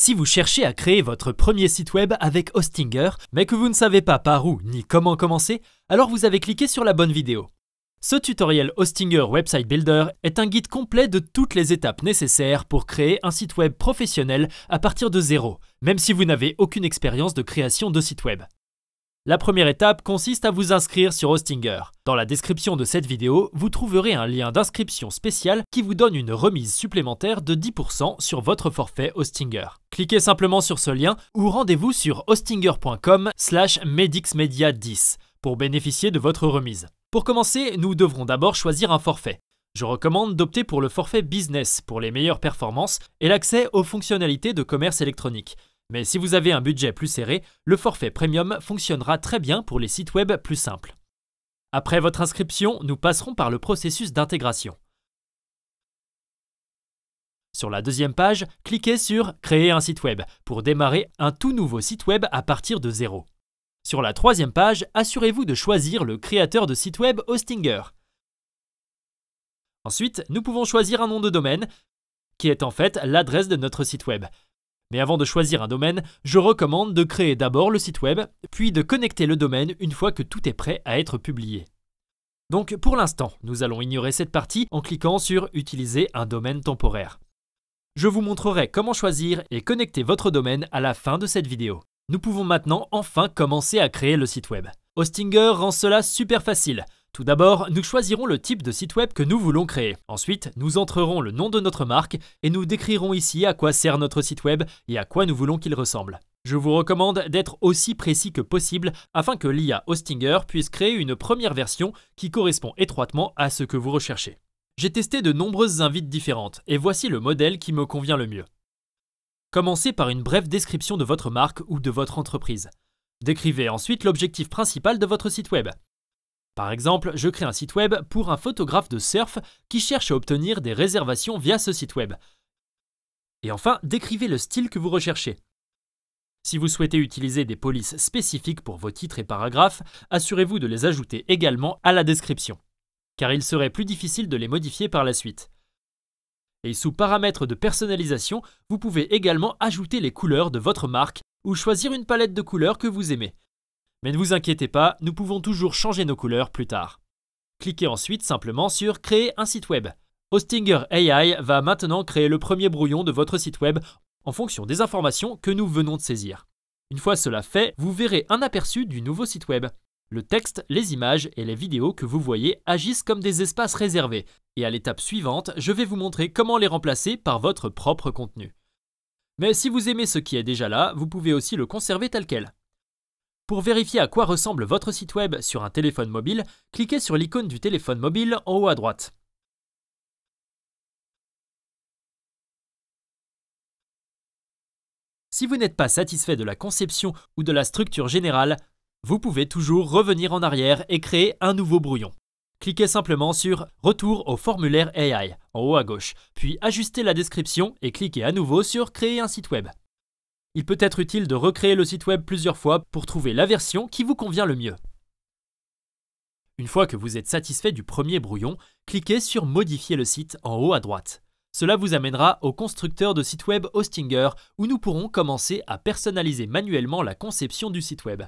Si vous cherchez à créer votre premier site web avec Hostinger, mais que vous ne savez pas par où ni comment commencer, alors vous avez cliqué sur la bonne vidéo. Ce tutoriel Hostinger Website Builder est un guide complet de toutes les étapes nécessaires pour créer un site web professionnel à partir de zéro, même si vous n'avez aucune expérience de création de site web. La première étape consiste à vous inscrire sur Hostinger. Dans la description de cette vidéo, vous trouverez un lien d'inscription spécial qui vous donne une remise supplémentaire de 10% sur votre forfait Hostinger. Cliquez simplement sur ce lien ou rendez-vous sur hostinger.com/medixmedia10 pour bénéficier de votre remise. Pour commencer, nous devrons d'abord choisir un forfait. Je recommande d'opter pour le forfait Business pour les meilleures performances et l'accès aux fonctionnalités de commerce électronique. Mais si vous avez un budget plus serré, le forfait Premium fonctionnera très bien pour les sites web plus simples. Après votre inscription, nous passerons par le processus d'intégration. Sur la deuxième page, cliquez sur « Créer un site web » pour démarrer un tout nouveau site web à partir de zéro. Sur la troisième page, assurez-vous de choisir le créateur de site web Hostinger. Ensuite, nous pouvons choisir un nom de domaine, qui est en fait l'adresse de notre site web. Mais avant de choisir un domaine, je recommande de créer d'abord le site web, puis de connecter le domaine une fois que tout est prêt à être publié. Donc pour l'instant, nous allons ignorer cette partie en cliquant sur « Utiliser un domaine temporaire ». Je vous montrerai comment choisir et connecter votre domaine à la fin de cette vidéo. Nous pouvons maintenant enfin commencer à créer le site web. Hostinger rend cela super facile. Tout d'abord, nous choisirons le type de site web que nous voulons créer. Ensuite, nous entrerons le nom de notre marque et nous décrirons ici à quoi sert notre site web et à quoi nous voulons qu'il ressemble. Je vous recommande d'être aussi précis que possible afin que l'IA Hostinger puisse créer une première version qui correspond étroitement à ce que vous recherchez. J'ai testé de nombreuses invites différentes et voici le modèle qui me convient le mieux. Commencez par une brève description de votre marque ou de votre entreprise. Décrivez ensuite l'objectif principal de votre site web. Par exemple, je crée un site web pour un photographe de surf qui cherche à obtenir des réservations via ce site web. Et enfin, décrivez le style que vous recherchez. Si vous souhaitez utiliser des polices spécifiques pour vos titres et paragraphes, assurez-vous de les ajouter également à la description, car il serait plus difficile de les modifier par la suite. Et sous paramètres de personnalisation, vous pouvez également ajouter les couleurs de votre marque ou choisir une palette de couleurs que vous aimez. Mais ne vous inquiétez pas, nous pouvons toujours changer nos couleurs plus tard. Cliquez ensuite simplement sur « Créer un site web ». Hostinger AI va maintenant créer le premier brouillon de votre site web en fonction des informations que nous venons de saisir. Une fois cela fait, vous verrez un aperçu du nouveau site web. Le texte, les images et les vidéos que vous voyez agissent comme des espaces réservés. Et à l'étape suivante, je vais vous montrer comment les remplacer par votre propre contenu. Mais si vous aimez ce qui est déjà là, vous pouvez aussi le conserver tel quel. Pour vérifier à quoi ressemble votre site web sur un téléphone mobile, cliquez sur l'icône du téléphone mobile en haut à droite. Si vous n'êtes pas satisfait de la conception ou de la structure générale, vous pouvez toujours revenir en arrière et créer un nouveau brouillon. Cliquez simplement sur « Retour au formulaire AI » en haut à gauche, puis ajustez la description et cliquez à nouveau sur « Créer un site web ». Il peut être utile de recréer le site web plusieurs fois pour trouver la version qui vous convient le mieux. Une fois que vous êtes satisfait du premier brouillon, cliquez sur « Modifier le site » en haut à droite. Cela vous amènera au constructeur de site web Hostinger où nous pourrons commencer à personnaliser manuellement la conception du site web.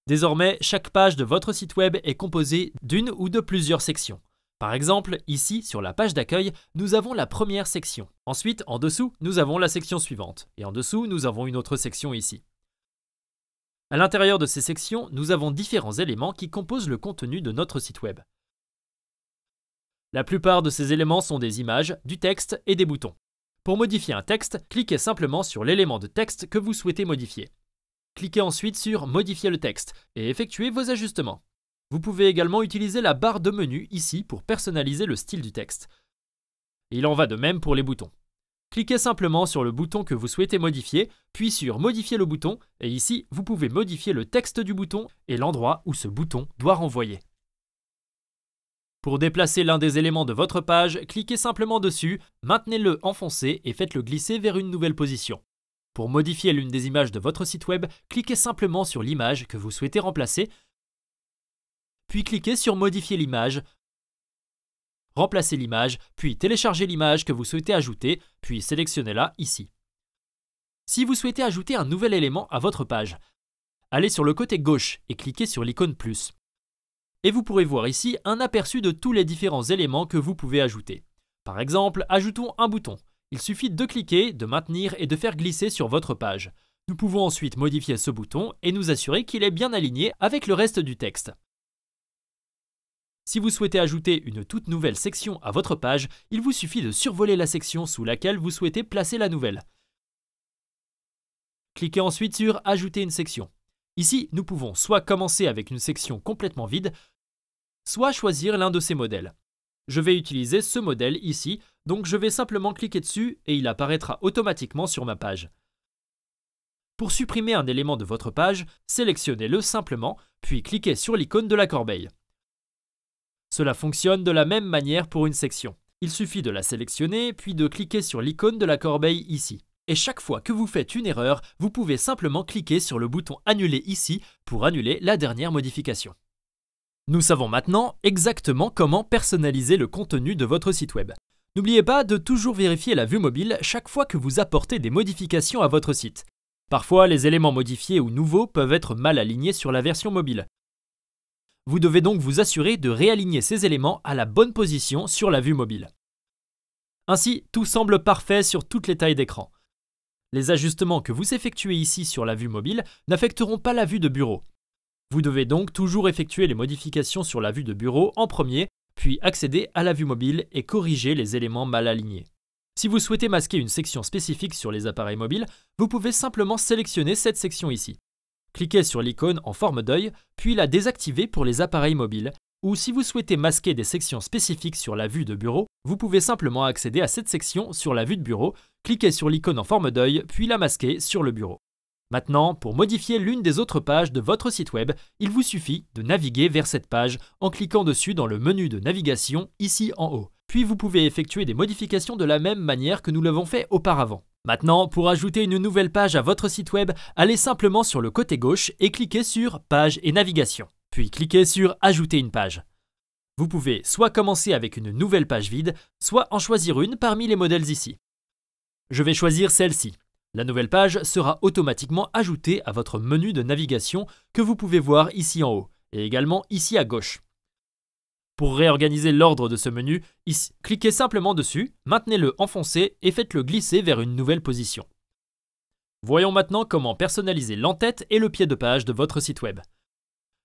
Désormais, chaque page de votre site web est composée d'une ou de plusieurs sections. Par exemple, ici, sur la page d'accueil, nous avons la première section. Ensuite, en dessous, nous avons la section suivante. Et en dessous, nous avons une autre section ici. À l'intérieur de ces sections, nous avons différents éléments qui composent le contenu de notre site web. La plupart de ces éléments sont des images, du texte et des boutons. Pour modifier un texte, cliquez simplement sur l'élément de texte que vous souhaitez modifier. Cliquez ensuite sur « Modifier le texte » et effectuez vos ajustements. Vous pouvez également utiliser la barre de menu ici pour personnaliser le style du texte. Il en va de même pour les boutons. Cliquez simplement sur le bouton que vous souhaitez modifier, puis sur « Modifier le bouton » et ici, vous pouvez modifier le texte du bouton et l'endroit où ce bouton doit renvoyer. Pour déplacer l'un des éléments de votre page, cliquez simplement dessus, maintenez-le enfoncé et faites-le glisser vers une nouvelle position. Pour modifier l'une des images de votre site web, cliquez simplement sur l'image que vous souhaitez remplacer, puis cliquez sur « Modifier l'image », remplacez l'image, puis téléchargez l'image que vous souhaitez ajouter, puis sélectionnez-la ici. Si vous souhaitez ajouter un nouvel élément à votre page, allez sur le côté gauche et cliquez sur l'icône plus. Et vous pourrez voir ici un aperçu de tous les différents éléments que vous pouvez ajouter. Par exemple, ajoutons un bouton. Il suffit de cliquer, de maintenir et de faire glisser sur votre page. Nous pouvons ensuite modifier ce bouton et nous assurer qu'il est bien aligné avec le reste du texte. Si vous souhaitez ajouter une toute nouvelle section à votre page, il vous suffit de survoler la section sous laquelle vous souhaitez placer la nouvelle. Cliquez ensuite sur « Ajouter une section ». Ici, nous pouvons soit commencer avec une section complètement vide, soit choisir l'un de ces modèles. Je vais utiliser ce modèle ici, donc je vais simplement cliquer dessus et il apparaîtra automatiquement sur ma page. Pour supprimer un élément de votre page, sélectionnez-le simplement, puis cliquez sur l'icône de la corbeille. Cela fonctionne de la même manière pour une section. Il suffit de la sélectionner, puis de cliquer sur l'icône de la corbeille ici. Et chaque fois que vous faites une erreur, vous pouvez simplement cliquer sur le bouton « Annuler » ici pour annuler la dernière modification. Nous savons maintenant exactement comment personnaliser le contenu de votre site web. N'oubliez pas de toujours vérifier la vue mobile chaque fois que vous apportez des modifications à votre site. Parfois, les éléments modifiés ou nouveaux peuvent être mal alignés sur la version mobile. Vous devez donc vous assurer de réaligner ces éléments à la bonne position sur la vue mobile. Ainsi, tout semble parfait sur toutes les tailles d'écran. Les ajustements que vous effectuez ici sur la vue mobile n'affecteront pas la vue de bureau. Vous devez donc toujours effectuer les modifications sur la vue de bureau en premier, puis accéder à la vue mobile et corriger les éléments mal alignés. Si vous souhaitez masquer une section spécifique sur les appareils mobiles, vous pouvez simplement sélectionner cette section ici. Cliquez sur l'icône en forme d'œil, puis la désactiver pour les appareils mobiles, ou si vous souhaitez masquer des sections spécifiques sur la vue de bureau, vous pouvez simplement accéder à cette section sur la vue de bureau, cliquez sur l'icône en forme d'œil, puis la masquer sur le bureau. Maintenant, pour modifier l'une des autres pages de votre site web, il vous suffit de naviguer vers cette page en cliquant dessus dans le menu de navigation ici en haut. Puis vous pouvez effectuer des modifications de la même manière que nous l'avons fait auparavant. Maintenant, pour ajouter une nouvelle page à votre site web, allez simplement sur le côté gauche et cliquez sur « Page et navigation ». Puis cliquez sur « Ajouter une page ». Vous pouvez soit commencer avec une nouvelle page vide, soit en choisir une parmi les modèles ici. Je vais choisir celle-ci. La nouvelle page sera automatiquement ajoutée à votre menu de navigation que vous pouvez voir ici en haut, et également ici à gauche. Pour réorganiser l'ordre de ce menu, ici, cliquez simplement dessus, maintenez-le enfoncé et faites-le glisser vers une nouvelle position. Voyons maintenant comment personnaliser l'en-tête et le pied de page de votre site web.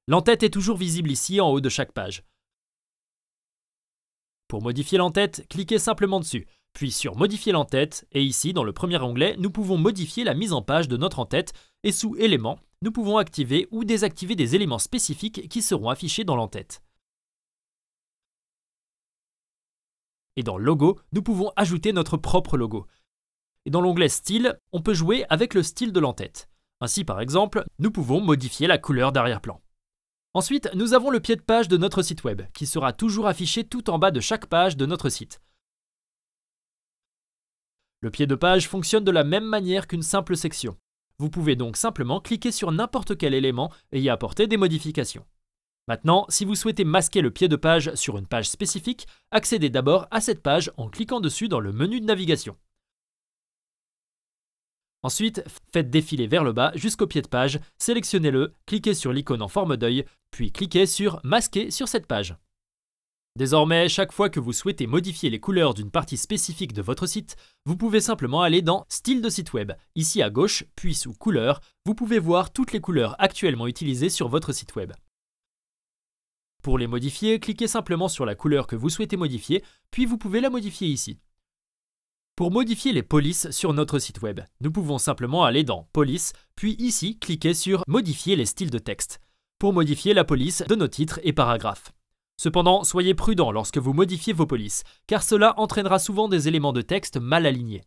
L'en-tête est toujours visible ici en haut de chaque page. Pour modifier l'en-tête, cliquez simplement dessus, puis sur Modifier l'en-tête, et ici dans le premier onglet, nous pouvons modifier la mise en page de notre en-tête, et sous Éléments, nous pouvons activer ou désactiver des éléments spécifiques qui seront affichés dans l'en-tête. Et dans Logo, nous pouvons ajouter notre propre logo. Et dans l'onglet Style, on peut jouer avec le style de l'en-tête. Ainsi, par exemple, nous pouvons modifier la couleur d'arrière-plan. Ensuite, nous avons le pied de page de notre site web, qui sera toujours affiché tout en bas de chaque page de notre site. Le pied de page fonctionne de la même manière qu'une simple section. Vous pouvez donc simplement cliquer sur n'importe quel élément et y apporter des modifications. Maintenant, si vous souhaitez masquer le pied de page sur une page spécifique, accédez d'abord à cette page en cliquant dessus dans le menu de navigation. Ensuite, faites défiler vers le bas jusqu'au pied de page, sélectionnez-le, cliquez sur l'icône en forme d'œil, puis cliquez sur « Masquer » sur cette page. Désormais, chaque fois que vous souhaitez modifier les couleurs d'une partie spécifique de votre site, vous pouvez simplement aller dans « Style de site web ». Ici à gauche, puis sous « Couleurs », vous pouvez voir toutes les couleurs actuellement utilisées sur votre site web. Pour les modifier, cliquez simplement sur la couleur que vous souhaitez modifier, puis vous pouvez la modifier ici. Pour modifier les polices sur notre site web, nous pouvons simplement aller dans « Police », puis ici, cliquer sur « Modifier les styles de texte » pour modifier la police de nos titres et paragraphes. Cependant, soyez prudent lorsque vous modifiez vos polices, car cela entraînera souvent des éléments de texte mal alignés.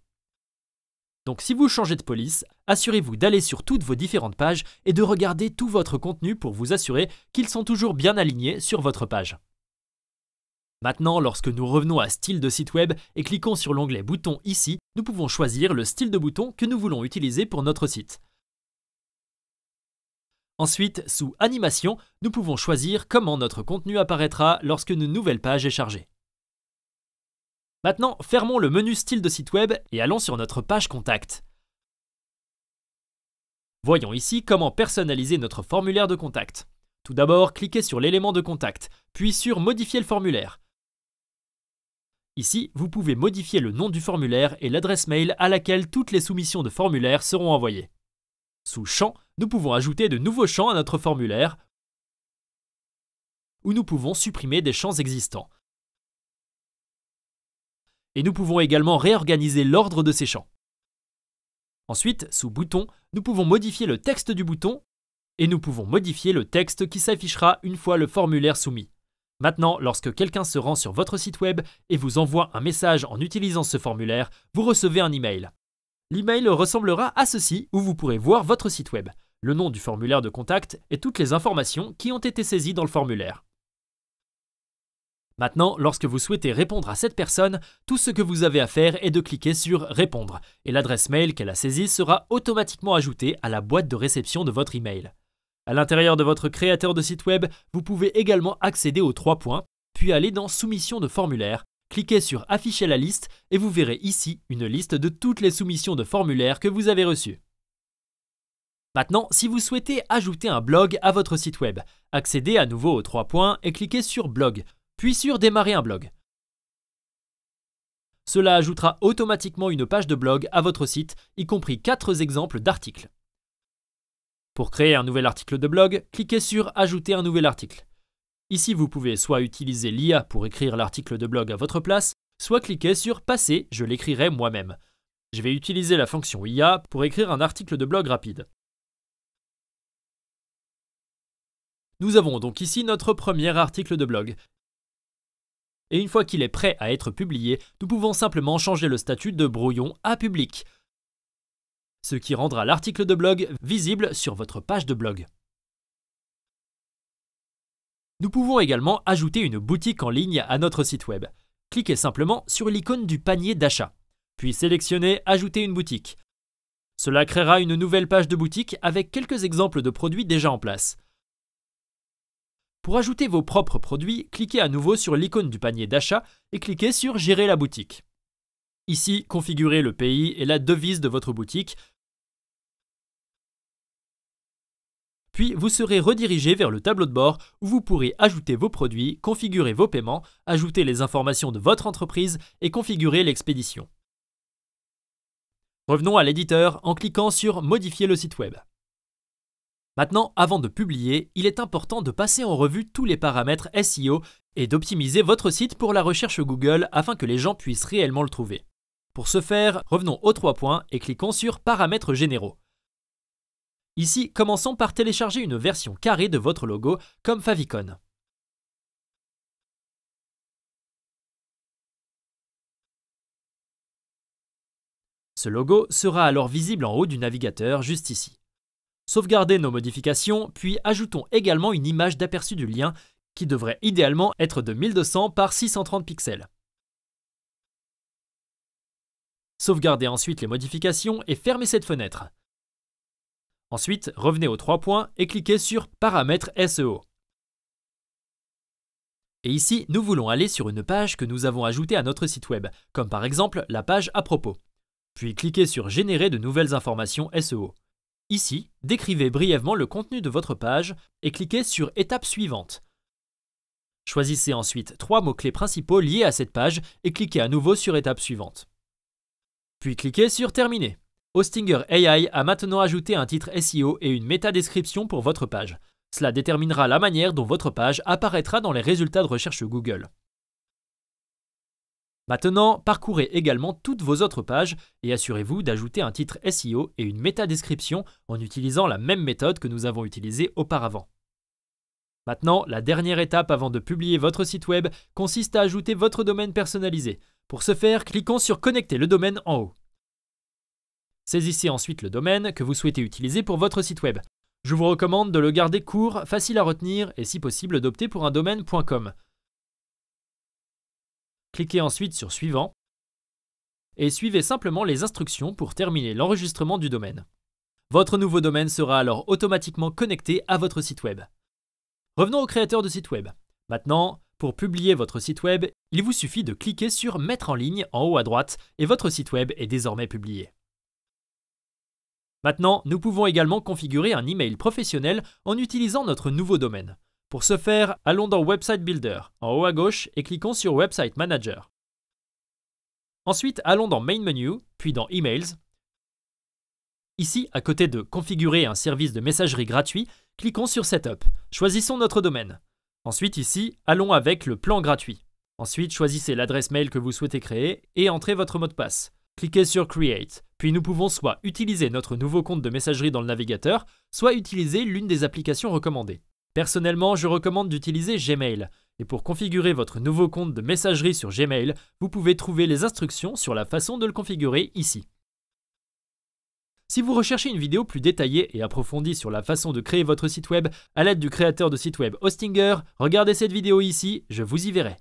Donc si vous changez de police, assurez-vous d'aller sur toutes vos différentes pages et de regarder tout votre contenu pour vous assurer qu'ils sont toujours bien alignés sur votre page. Maintenant, lorsque nous revenons à Style de site web et cliquons sur l'onglet Bouton ici, nous pouvons choisir le style de bouton que nous voulons utiliser pour notre site. Ensuite, sous Animation, nous pouvons choisir comment notre contenu apparaîtra lorsque une nouvelle page est chargée. Maintenant, fermons le menu Style de site web et allons sur notre page Contact. Voyons ici comment personnaliser notre formulaire de contact. Tout d'abord, cliquez sur l'élément de contact, puis sur Modifier le formulaire. Ici, vous pouvez modifier le nom du formulaire et l'adresse mail à laquelle toutes les soumissions de formulaire seront envoyées. Sous Champs, nous pouvons ajouter de nouveaux champs à notre formulaire ou nous pouvons supprimer des champs existants. Et nous pouvons également réorganiser l'ordre de ces champs. Ensuite, sous Boutons, nous pouvons modifier le texte du bouton et nous pouvons modifier le texte qui s'affichera une fois le formulaire soumis. Maintenant, lorsque quelqu'un se rend sur votre site web et vous envoie un message en utilisant ce formulaire, vous recevez un email. L'email ressemblera à ceci où vous pourrez voir votre site web, le nom du formulaire de contact et toutes les informations qui ont été saisies dans le formulaire. Maintenant, lorsque vous souhaitez répondre à cette personne, tout ce que vous avez à faire est de cliquer sur « Répondre » et l'adresse mail qu'elle a saisie sera automatiquement ajoutée à la boîte de réception de votre email. À l'intérieur de votre créateur de site web, vous pouvez également accéder aux 3 points, puis aller dans « Soumission de formulaire », cliquez sur « Afficher la liste » et vous verrez ici une liste de toutes les soumissions de formulaires que vous avez reçues. Maintenant, si vous souhaitez ajouter un blog à votre site web, accédez à nouveau aux 3 points et cliquez sur « Blog », puis sur « Démarrer un blog ». Cela ajoutera automatiquement une page de blog à votre site, y compris 4 exemples d'articles. Pour créer un nouvel article de blog, cliquez sur « Ajouter un nouvel article ». Ici, vous pouvez soit utiliser l'IA pour écrire l'article de blog à votre place, soit cliquer sur « Passer, je l'écrirai moi-même ». Je vais utiliser la fonction IA pour écrire un article de blog rapide. Nous avons donc ici notre premier article de blog. Et une fois qu'il est prêt à être publié, nous pouvons simplement changer le statut de brouillon à public, ce qui rendra l'article de blog visible sur votre page de blog. Nous pouvons également ajouter une boutique en ligne à notre site web. Cliquez simplement sur l'icône du panier d'achat, puis sélectionnez « Ajouter une boutique ». Cela créera une nouvelle page de boutique avec quelques exemples de produits déjà en place. Pour ajouter vos propres produits, cliquez à nouveau sur l'icône du panier d'achat et cliquez sur « Gérer la boutique ». Ici, configurez le pays et la devise de votre boutique. Puis, vous serez redirigé vers le tableau de bord où vous pourrez ajouter vos produits, configurer vos paiements, ajouter les informations de votre entreprise et configurer l'expédition. Revenons à l'éditeur en cliquant sur « Modifier le site web ». Maintenant, avant de publier, il est important de passer en revue tous les paramètres SEO et d'optimiser votre site pour la recherche Google afin que les gens puissent réellement le trouver. Pour ce faire, revenons aux 3 points et cliquons sur « Paramètres généraux ». Ici, commençons par télécharger une version carrée de votre logo comme favicon. Ce logo sera alors visible en haut du navigateur juste ici. Sauvegardez nos modifications, puis ajoutons également une image d'aperçu du lien qui devrait idéalement être de 1200 par 630 pixels. Sauvegardez ensuite les modifications et fermez cette fenêtre. Ensuite, revenez aux 3 points et cliquez sur « Paramètres SEO ». Et ici, nous voulons aller sur une page que nous avons ajoutée à notre site web, comme par exemple la page à propos. Puis cliquez sur « Générer de nouvelles informations SEO ». Ici, décrivez brièvement le contenu de votre page et cliquez sur « Étape suivante ». Choisissez ensuite 3 mots-clés principaux liés à cette page et cliquez à nouveau sur « Étape suivante ». Puis cliquez sur « Terminer ». Hostinger AI a maintenant ajouté un titre SEO et une métadescription pour votre page. Cela déterminera la manière dont votre page apparaîtra dans les résultats de recherche Google. Maintenant, parcourez également toutes vos autres pages et assurez-vous d'ajouter un titre SEO et une métadescription en utilisant la même méthode que nous avons utilisée auparavant. Maintenant, la dernière étape avant de publier votre site web consiste à ajouter votre domaine personnalisé. Pour ce faire, cliquons sur « Connecter le domaine » en haut. Saisissez ensuite le domaine que vous souhaitez utiliser pour votre site web. Je vous recommande de le garder court, facile à retenir et si possible d'opter pour un domaine .com. Cliquez ensuite sur « Suivant » et suivez simplement les instructions pour terminer l'enregistrement du domaine. Votre nouveau domaine sera alors automatiquement connecté à votre site web. Revenons au créateur de site web. Maintenant, pour publier votre site web, il vous suffit de cliquer sur « Mettre en ligne » en haut à droite et votre site web est désormais publié. Maintenant, nous pouvons également configurer un email professionnel en utilisant notre nouveau domaine. Pour ce faire, allons dans Website Builder, en haut à gauche, et cliquons sur Website Manager. Ensuite, allons dans Main Menu, puis dans Emails. Ici, à côté de Configurer un service de messagerie gratuit, cliquons sur Setup. Choisissons notre domaine. Ensuite, ici, allons avec le plan gratuit. Ensuite, choisissez l'adresse mail que vous souhaitez créer et entrez votre mot de passe. Cliquez sur Create, puis nous pouvons soit utiliser notre nouveau compte de messagerie dans le navigateur, soit utiliser l'une des applications recommandées. Personnellement, je recommande d'utiliser Gmail. Et pour configurer votre nouveau compte de messagerie sur Gmail, vous pouvez trouver les instructions sur la façon de le configurer ici. Si vous recherchez une vidéo plus détaillée et approfondie sur la façon de créer votre site web à l'aide du créateur de site web Hostinger, regardez cette vidéo ici, je vous y verrai.